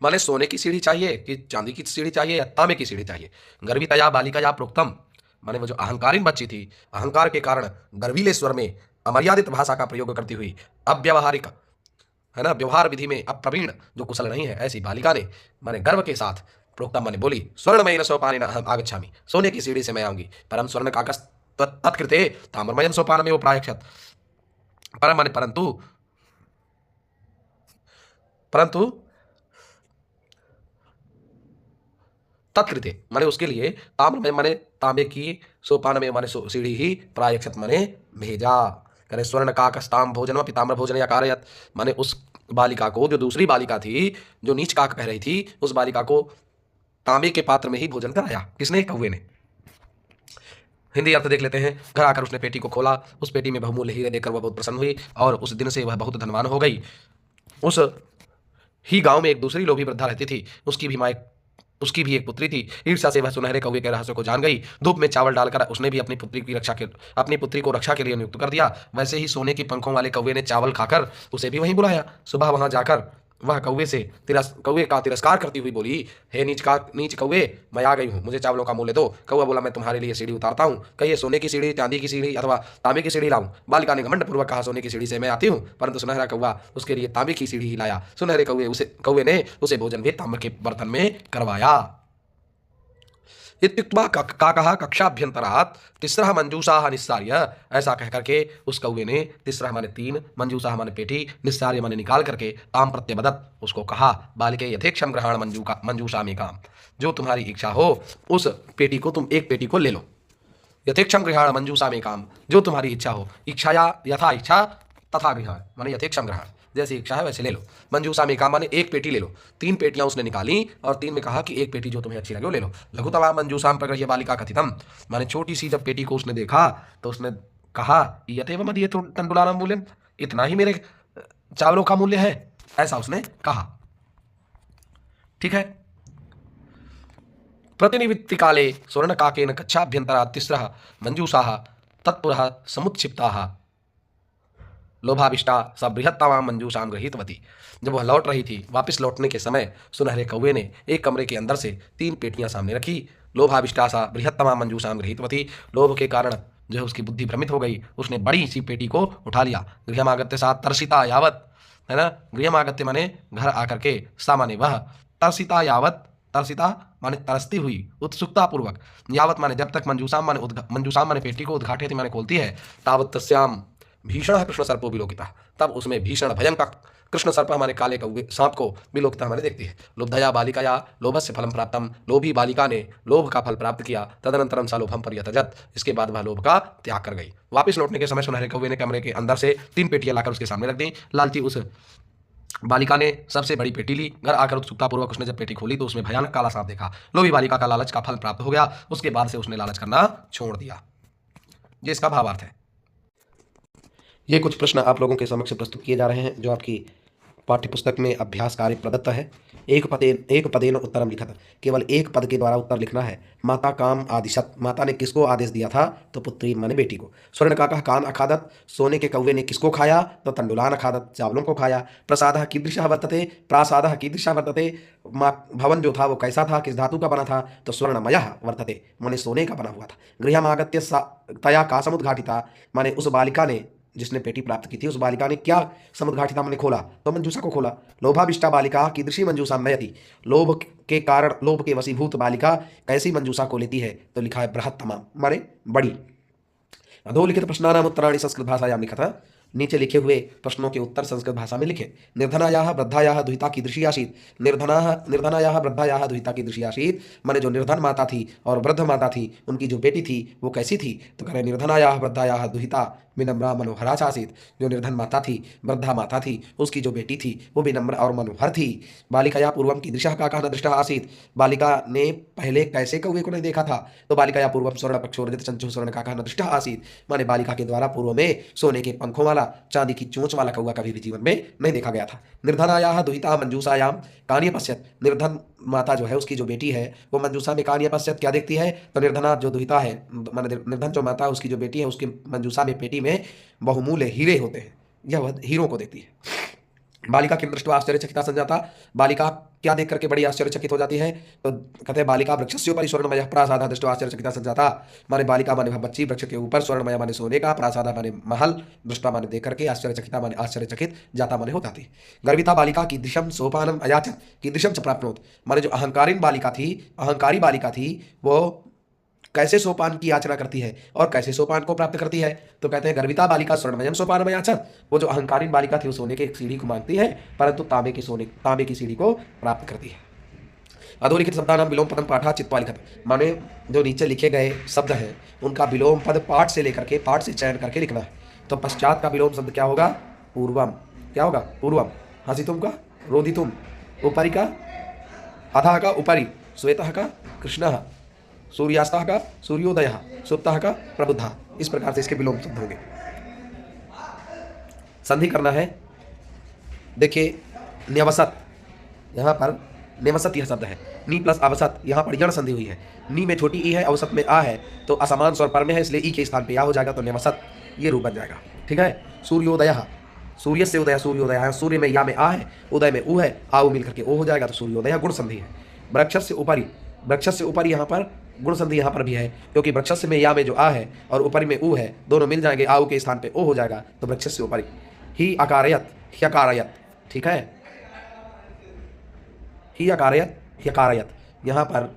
A: माने सोने की सीढ़ी चाहिए कि चांदी की सीढ़ी चाहिए या तांबे की सीढ़ी चाहिए। गर्वितया बालिकया प्रोक्तम, माने वो जो अहंकारिन बच्ची थी, अहंकार के कारण गर्वीले स्वर में अमर्यादित भाषा का प्रयोग करती हुई, अव्यवहारिक है ना, व्यवहार विधि में अप्रवीण, जो कुशल नहीं है, ऐसी बालिका ने माने गर्व के साथ प्रोक्तम माने बोली, स्वर्णमयेन सोपानेन अहम आगच्छामि, सोने की सीढ़ी से मैं आऊंगी। परम स्वर्ण काकस तत्कृते ताम्रमयन सोपानमेव प्रायच्छत्, परम माने परंतु, परंतु तत्कृते माने उसके लिए, ताम्रमय माने तांबे की, सोपान में माने सीढ़ी ही, प्रायक्षत माने भेजा। करे स्वर्ण काकस्ताम भोजन व ताम्र भोजन या कारयत, माने उस बालिका को, जो दूसरी बालिका थी, जो नीच काक कह रही थी, उस बालिका को तांबे के पात्र में ही भोजन कराया। किसने? कौवे ने। हिंदी अर्थ देख लेते हैं। घर आकर उसने पेटी को खोला, उस पेटी में बहुमूल्य हीरे देखकर वह बहुत प्रसन्न हुई और उस दिन से वह बहुत धनवान हो गई। उस ही गांव में एक दूसरी लोभी वृद्धा रहती थी, उसकी भी माँ उसकी भी एक पुत्री थी। ईर्ष्या से वह सुनहरे कौवे के रहस्य को जान गई। धूप में चावल डालकर उसने भी अपनी पुत्री को रक्षा के लिए नियुक्त कर दिया। वैसे ही सोने की पंखों वाले कौवे ने चावल खाकर उसे भी वहीं बुलाया। सुबह वहां जाकर वह कौवे का तिरस्कार करती हुई बोली, हे नीच कौवे, मैं आ गई हूँ, मुझे चावलों का मूल्य दो। कौवा बोला, मैं तुम्हारे लिए सीढ़ी उतारता हूँ, कहिए सोने की सीढ़ी, चांदी की सीढ़ी अथवा तांबे की सीढ़ी लाऊं। बालिका ने घमंड पूर्वक कहा, सोने की सीढ़ी से मैं आती हूँ, परंतु सुनहरा कौवा उसके लिए तांबे की सीढ़ी ही लाया। सुनहरे कौवे ने उसे भोजन भी तांबे के बर्तन में करवाया। इत्युक्त्वा काकः कक्षाभ्यंतरात् तिस्रः मंजूषाः निस्सार्य। ऐसा कह करके उस कौवे ने तिस्रः माने 3, मंजूषाः माने पेटी, निस्सार्य माने निकाल करके, ताम प्रत्यबदत उसको कहा, बालिके यथेक्षम ग्रहण मंजूषामेकाम। जो तुम्हारी इच्छा हो उस पेटी को, तुम एक पेटी को ले लो। यथेक्षम गृहाण मंजूषामेकाम, जो तुम्हारी इच्छा हो। इच्छाया यथा इच्छा तथा गृहाण माने यथेक्षम ग्रहण, जैसी इच्छा है वैसे ले लो। मंजूषा में काम माने एक पेटी ले लो। 3 पेटियां उसने निकाली और 3 में कहा कि एक पेटी जो तुम्हें अच्छी लगे वो ले लो। लघुतमा मंजूषाम प्रगृह्य बालिका कथितम, माने छोटी सी जब पेटी को उसने देखा तो उसने कहा, यथेव मदीय तंडुलानाम मूल्यम, इतना ही मेरे चावलों का मूल्य है, ऐसा उसने कहा। ठीक है। प्रतिनिवृत्ति काले स्वर्ण काकेन कक्षाभ्यंतरा तिस्रः मंजूषाः तत्पुरः समुत्क्षिप्ताः लोभाविष्टा स बृहत्तमा मंजूषाम गृहीतवती। जब वह लौट रही थी, वापस लौटने के समय सुनहरे कौवे ने एक कमरे के अंदर से 3 पेटियां सामने रखी। लोभाविष्टा सा बृहत्तमा मंजूषाम गृहीतवती, लोभ के कारण जो है उसकी बुद्धि भ्रमित हो गई, उसने बड़ी सी पेटी को उठा लिया। गृहमागत्य सा तर्षिता यावत, है ना, गृहमागत्य माने घर आकर के, सा माने वह, तर्षिता यावत, तर्षिता माने तरसती हुई, उत्सुकता पूर्वक, यावत माने जब तक, मंजूषाम माने पेटी को उद्घाटित माने खोलती है, तावत तस्याम भीषण कृष्ण सर्पो विलोकिता, तब उसमें भीषण भयंकर कृष्ण सर्प हमारे काले कौवे सांप को विलोकिता हमारे देखती है। लुब्धया बालिकाया लोभस्य फलम प्राप्तम, लोभी बालिका ने लोभ का फल प्राप्त किया। तदनंतरम सा लोभम पर्यतजत, इसके बाद वह लोभ का त्याग कर गई। वापस लौटने के समय सुनहरे कौवे ने कमरे के अंदर से 3 पेटियां लाकर उसके सामने रख दी। लालची उस बालिका ने सबसे बड़ी पेटी ली। घर आकर उत्सुकतापूर्वक उसने जब पेटी खोली तो उसमें भयानक काला सांप देखा। लोभी बालिका का लालच का फल प्राप्त हो गया। उसके बाद से उसने लालच करना छोड़ दिया। ये इसका भावार्थ है। ये कुछ प्रश्न आप लोगों के समक्ष प्रस्तुत किए जा रहे हैं जो आपकी पाठ्यपुस्तक में अभ्यास कार्य प्रदत्त है। एक पदेन उत्तरम लिखत, केवल एक पद के द्वारा उत्तर लिखना है। माता काम आदिशत, माता ने किसको आदेश दिया था? तो पुत्री माने बेटी को। स्वर्ण काका कान अखादत, सोने के कौवे ने किसको खाया? तो तंडुलान अखादत, चावलों को खाया। प्रसादः कीदृशः वर्तते, प्रासादः कीदृशः वर्तते, भवन जो था वो कैसा था, किस धातु का बना था? तो स्वर्णमयः वर्तते, माने सोने का बना हुआ था। गृहमागत्य तया का समुद्घाटिता, माने उस बालिका ने, जिसने पेटी प्राप्त की थी, उस बालिका ने क्या समुद्घाटिता माने खोला? तो मंजूषा को खोला। लोभाविष्टा बालिका कीदृशी मंजूषा नयति, लोभ के कारण, लोभ के वशीभूत बालिका कैसी मंजूषा को लेती है? तो लिखा है बृहत्तमा माने बड़ी। अधोलिखित प्रश्नानाम उत्तराणि संस्कृत भाषायां लिखा, नीचे लिखे हुए प्रश्नों के उत्तर संस्कृत भाषा में लिखे। निर्धनायाः वृद्धायाः दुहिता कीदृशी आसीत्, निर्धनायाः वृद्धायाः दुहिता कीदृशी आसीत्, माने जो निर्धन माता थी और वृद्ध माता थी उनकी जो बेटी थी वो कैसी थी? तो कह रहे निर्धनायाः वृद्धायाः दुहिता विनम्रा मनोहरा आसीत्, जो निर्धन माता थी, वृद्धा माता थी, उसकी जो बेटी थी वो विनम्र और मनोहर थी। बालिकाया पूर्वम कीदृशः काकः न दृष्टः आसीत्, बालिका ने पहले कैसे कौवे को नहीं देखा था? तो बालिकाया पूर्वम स्वर्ण पक्षोरजित चंचु स्वर्ण काकः न दृष्टः आसीत्, माने बालिका के द्वारा पूर्व में सोने के पंखों वाला, चांदी की चोंच वाला कौवा कभी भी जीवन में नहीं देखा गया था। निर्धनायाः दुहिता मंजूषायां कान्य पश्यत, निर्धन माता जो है उसकी जो बेटी है वो मंजूषा में कान्य पश्यत क्या देखती है? तो निर्धना जो दुहिता है, माने निर्धन जो माता उसकी जो बेटी है उसकी मंजूषा में पेटी में बहुमूल्य हीरे होते हैं, यह वह हीरों को देखती है। बालिका किम दृष्ट्वा आश्चर्यचकिता संजाता, बालिका क्या देख करके बड़ी आश्चर्यचकित हो जाती है? तो कहते हैं बालिका वृक्षस्योपरि स्वर्णमयः प्रासादः दृष्ट्वा आश्चर्यचकिता संजाता, माने बालिका माने बच्ची वृक्ष के ऊपर, स्वर्णमय माने सोने का, प्रासादः माने महल, दृष्टा माने देख करके, आश्चर्यचकिता माने आश्चर्यचकित, जाता माने हो जाती। गर्विता बालिका कीदृशं सोपानम अयाचत, कीदृशं च प्राप्नोत, माने जो अहंकारी बालिका थी वो कैसे सोपान की याचना करती है और कैसे सोपान को प्राप्त करती है? तो कहते हैं गर्विता बालिका स्वर्णमयम सोपानम याचत, वो जो अहंकारीन बालिका थी वो सोने के एक सीढ़ी को मांगती है परंतु तांबे की सीढ़ी को प्राप्त करती है। अधोलिखित शब्दानाम विलोम पदम पाठा चित्वा लिखत, माने जो नीचे लिखे गए शब्द हैं उनका विलोम पद पाठ से लेकर के, पाठ से चयन करके लिखना है। तो पश्चात का विलोम शब्द क्या होगा? पूर्वम। क्या होगा? पूर्वम। हसितुम का रोदितुम, ऊपरी का अधः का ऊपरी, श्वेतः का कृष्णः, सूर्यास्तः का सूर्योदयः, सुप्तः का प्रबुद्धः। इस प्रकार से इसके विलोम शब्द होंगे। संधि करना है। देखिए न्यवसत, यहाँ पर नेवसत यह शब्द है। नी प्लस अवसत, यहाँ पर यण संधि हुई है। नी में छोटी ई है, अवसत में आ है, तो असमान स्वर पर में है, इसलिए ई के स्थान पे या हो जाएगा, तो नेवसत ये रूप बन जाएगा। ठीक है। सूर्योदय, सूर्य से उदय, सूर्योदय है, सूर्य में या में आ है, उदय में ऊ है, आ ऊ मिल करके ओ हो जाएगा, तो सूर्योदय गुण संधि है। वृक्षस से ऊपरी, वृक्षस से ऊपरी यहाँ पर गुण संधि यहाँ पर भी है, क्योंकि वृक्षस में या में जो आ है और ऊपरी में ऊ है, दोनों मिल जाएंगे, आ ऊ के स्थान पे ओ हो जाएगा, तो वृक्षस से ऊपरी। ही अकारयत, ह्यकारयत, ठीक है, ही अकारयत, ह्यकारयत, यहाँ पर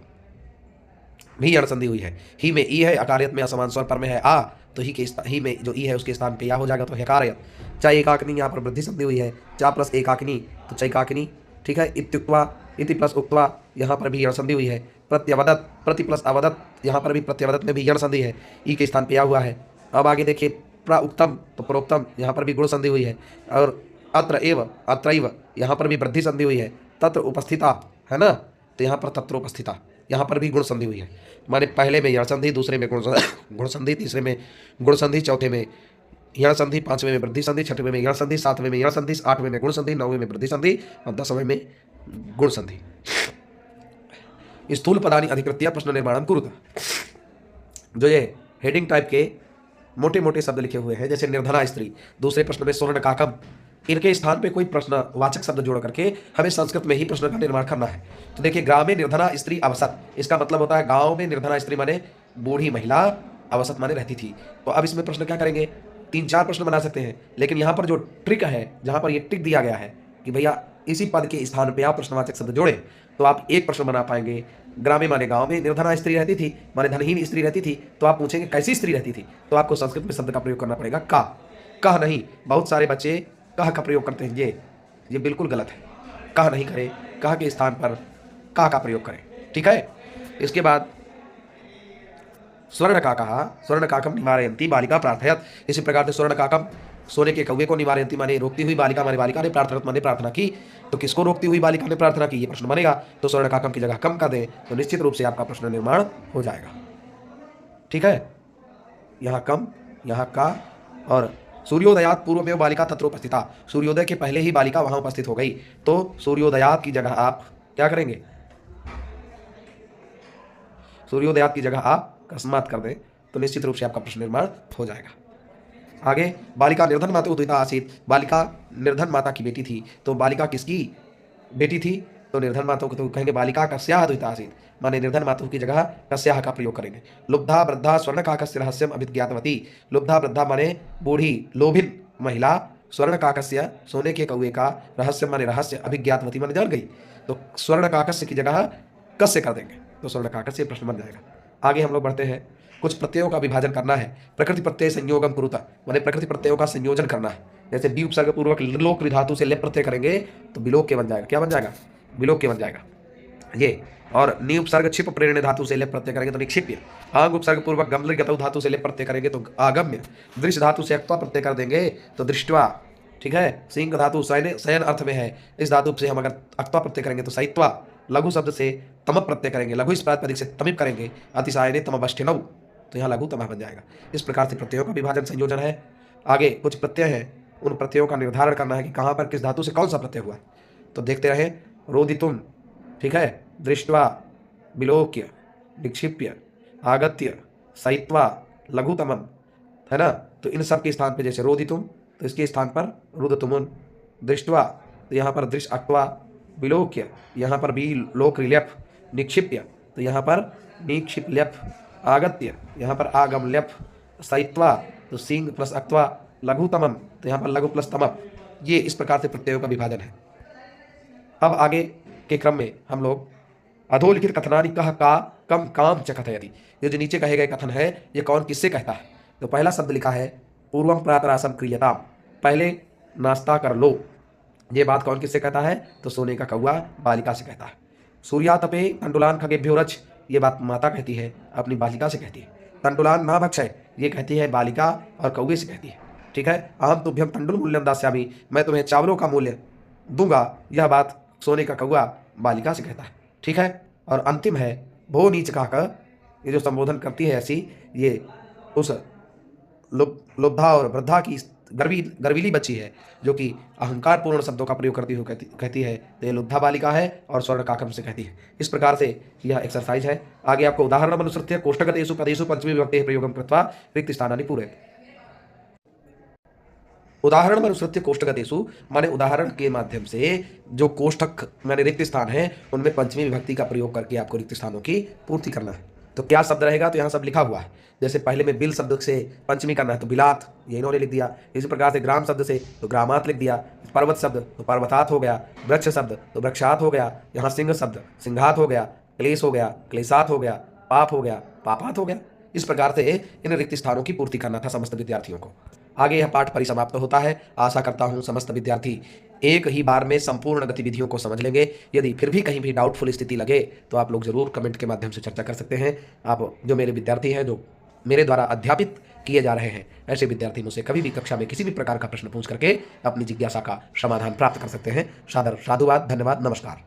A: भी यण संधि हुई है। ही में ई है, अकारयत में असमान स्वर पर में है आ, तो ही में जो ई है उसके स्थान पे या हो जाएगा, तो ह्यकारयत। चा एकाकिनी, यहाँ पर वृद्धि संधि हुई है, चा प्लस एकाकिनी, तो चैकाकिनी। ठीक है। इत्युक्त्वा, इति प्लस उक्त्वा, यहाँ पर भी यण संधि हुई है। प्रत्यवदत, प्रति प्लस अवदत, यहाँ पर भी प्रत्यवदत में भी यण संधि है, ई के स्थान पे या हुआ है। अब आगे देखिए, प्रोक्तम, तो प्रोक्तम यहाँ पर भी गुण संधि हुई है। और अत्र एव, अत्रैव, यहाँ पर भी वृद्धि संधि हुई है। तत्र उपस्थिता, है ना, तो यहाँ पर तत्र उपस्थिता, यहाँ पर भी गुण संधि हुई है। माने पहले में यण संधि, दूसरे में गुण संधि, तीसरे में गुण संधि, चौथे में यण संधि, पांचवें में वृद्धि संधि, छठवें में यण संधि, सातवें में यण संधि, आठवें में गुण संधि, नौवें में वृद्धि संधि और 10वें में गुण संधि। स्थूल पदानि अधिकृत्य प्रश्न निर्माणम कुरुत। जो ये हेडिंग टाइप के मोटे मोटे शब्द लिखे हुए हैं, जैसे निर्धना स्त्री, दूसरे प्रश्न में स्वर्ण काकम, इनके स्थान पे कोई प्रश्नवाचक शब्द जोड़ करके हमें संस्कृत में ही प्रश्न का निर्माण करना है। तो देखिए, ग्राम में निर्धना स्त्री अवसत, इसका मतलब होता है गांव में निर्धना स्त्री माने बूढ़ी महिला, अवसत माने रहती थी। तो अब इसमें प्रश्न क्या करेंगे, 3-4 प्रश्न बना सकते हैं, लेकिन यहाँ पर जो ट्रिक है, जहाँ पर ये ट्रिक दिया गया है कि भैया इसी पद के स्थान पे आप प्रश्नवाचक शब्द जोड़े, तो आप एक प्रश्न बना पाएंगे। ग्रामीण माने गांव में, निर्धना स्त्री रहती थी माने धनहीन स्त्री रहती थी, तो आप पूछेंगे कैसी स्त्री रहती थी, तो आपको संस्कृत में शब्द का प्रयोग करना पड़ेगा का। कह नहीं, बहुत सारे बच्चे कह का प्रयोग करते हैं, ये बिल्कुल गलत है। कह नहीं करें, कह के स्थान पर का प्रयोग करें। ठीक है। इसके बाद स्वर्ण काकः, स्वर्ण काकम निवारयन्ति बालिका प्रार्थयत, इसी प्रकार से स्वर्ण काकम, सोने के कौवे को निवारयन्ति माने रोकती हुई बालिका, माने बालिका ने प्रार्थना माने प्रार्थना की, तो किसको रोकती हुई बालिका ने प्रार्थना की, ये प्रश्न बनेगा। तो स्वर्ण काकम की जगह कम कर दें, तो निश्चित रूप से आपका प्रश्न निर्माण हो जाएगा। ठीक है। यहाँ कम, यहाँ का, और सूर्योदयात पूर्वमेव बालिका तत्र उपस्थिता, सूर्योदय के पहले ही बालिका वहां उपस्थित हो गई, तो सूर्योदयात की जगह आप क्या करेंगे, सूर्योदयात की जगह आप अकस्मात कर दें, तो निश्चित रूप से आपका प्रश्न निर्माण हो जाएगा। आगे, बालिका निर्धन माता उदिता आसीत, बालिका निर्धन माता की बेटी थी, तो बालिका किसकी बेटी थी, तो निर्धन माता को तो कहेंगे बालिका कस्याः दुहिता आसीत, माने निर्धन माता की जगह कस्याः का प्रयोग करेंगे। लुब्धा वृद्धा स्वर्ण काकस्य रहस्यम अभिज्ञातवती, लुब्धा वृद्धा माने बूढ़ी लोभिन महिला, स्वर्ण काकस्य सोने के कौवे का, रहस्य माने रहस्य, अभिज्ञातवती माने जान गई, तो स्वर्ण काकस्य की जगह कस्य कर देंगे, तो स्वर्ण काकस्य प्रश्न बन जाएगा। आगे हम लोग बढ़ते हैं, कुछ प्रत्ययों का विभाजन करना है। प्रकृति प्रत्यय संयोगम कुरुता, माने प्रकृति प्रत्ययों का संयोजन करना है। जैसे बी उपसर्ग पूर्वक लोक धातु से लेप प्रत्यय करेंगे तो बिलोक के बन जाएगा, क्या बन जाएगा, बिलोक के बन जाएगा ये। और नी उपसर्ग छिप प्रेरणे धातु से लेप प्रत्यय करेंगे तो निक्षिप्य। आंग उपसर्ग पूर्वक गम्ल गतौ धातु से लेप प्रत्यय करेंगे तो आगम्य। दृश्य धातु से अक्त्वा प्रत्यय कर देंगे तो दृष्टवा। ठीक है। सिंह धातु शयन अर्थ में है, इस धातु से हम अगर अक्त्वा प्रत्यय करेंगे तो सहित्वा। लघु शब्द से तम प्रत्यय करेंगे, लघु इस प्रातिपदिक से तमिप करेंगे, अतिशायने तमवष्टिनौ, तो यहाँ लघु तमः बन जाएगा। इस प्रकार से प्रत्ययों का विभाजन संयोजन है। आगे कुछ प्रत्यय हैं, उन प्रत्ययों का निर्धारण करना है कि कहाँ पर किस धातु से कौन सा प्रत्यय हुआ है, तो देखते रहे। रोदितुम, ठीक है, दृष्ट्वा, विलोक्य, निक्षिप्य, आगत्य, सहित्वा, लघुतमम, है ना, तो इन सब के स्थान पर जैसे रोदितुम तो इसके स्थान पर रुदतुमुन, दृष्ट्वा तो यहाँ पर दृश्य अक्त्वा, विलोक्य यहाँ पर भी लोक ल्याप, निक्षिप्य तो यहाँ पर निक्षिप ल्याप, आगत्य यहाँ पर आगम ल्याप, सहित्वा तो सिंह प्लस अक्त्वा, लघुतमम तो यहाँ पर लघु प्लस तमप। ये इस प्रकार से प्रत्ययों का विभाजन है। अब आगे के क्रम में हम लोग अधोलिखित कथनानि कह का कम काम च कथयति, ये जो नीचे कहे गए कथन है ये कौन किससे कहता है। तो पहला शब्द लिखा है पूर्वम प्रातरासम क्रियताम, पहले नाश्ता कर लो, ये बात कौन किससे कहता है, तो सोने का कौवा बालिका से कहता है। सूर्यातपे तंडुलान खगेभ्यो रच, ये बात माता कहती है अपनी बालिका से कहती है। तंडुलान ना भक्षय, ये कहती है बालिका और कौवे से कहती है। ठीक है। अहम तुभ्यम तंडुल मूल्यम दास्यामि, मैं तुम्हें चावलों का मूल्य दूंगा, यह बात सोने का कौवा बालिका से कहता है। ठीक है। और अंतिम है भो नीच कहकर, ये जो संबोधन करती है ऐसी, ये उस लुब्धा और वृद्धा की गर्वीली बच्ची है जो कि अहंकार पूर्ण शब्दों का प्रयोग करती हुई कहती है ते लुब्धा बालिका है और स्वर्ण काकम से कहती है। इस प्रकार से यह एक्सरसाइज है। आगे आपको उदाहरण अनुसृत्य कोष्ठगतेषु पदेषु पंचमी विभक्ति प्रयोगम कृत्वा रिक्त स्थानानि पूरे। उदाहरण अनुसृत्य कोष्ठगतेषु माने उदाहरण के माध्यम से जो कोष्ठक माने रिक्त स्थान है उनमें पंचमी विभक्ति का प्रयोग करके आपको रिक्त स्थानों की पूर्ति करना है। तो क्या शब्द रहेगा, तो यहाँ सब लिखा हुआ है। जैसे पहले में बिल शब्द से पंचमी करना है तो बिलात, ये इन्होंने लिख दिया। इसी प्रकार से ग्राम शब्द से तो ग्रामात लिख दिया। पर्वत शब्द तो पर्वतात हो गया। वृक्ष शब्द तो वृक्षात हो गया। यहाँ सिंह शब्द सिंघात हो गया। क्लेश हो गया क्लेशात हो गया। पाप हो गया पापात हो गया। इस प्रकार से इन रिक्त स्थानों की पूर्ति करना था समस्त विद्यार्थियों को। आगे यह पाठ परिसमाप्त होता है। आशा करता हूँ समस्त विद्यार्थी एक ही बार में संपूर्ण गतिविधियों को समझ लेंगे। यदि फिर भी कहीं भी डाउटफुल स्थिति लगे तो आप लोग जरूर कमेंट के माध्यम से चर्चा कर सकते हैं। आप जो मेरे विद्यार्थी हैं, जो मेरे द्वारा अध्यापित किए जा रहे हैं, ऐसे विद्यार्थी मुझसे कभी भी कक्षा में किसी भी प्रकार का प्रश्न पूछ करके अपनी जिज्ञासा का समाधान प्राप्त कर सकते हैं। सादर साधुवाद, धन्यवाद, नमस्कार।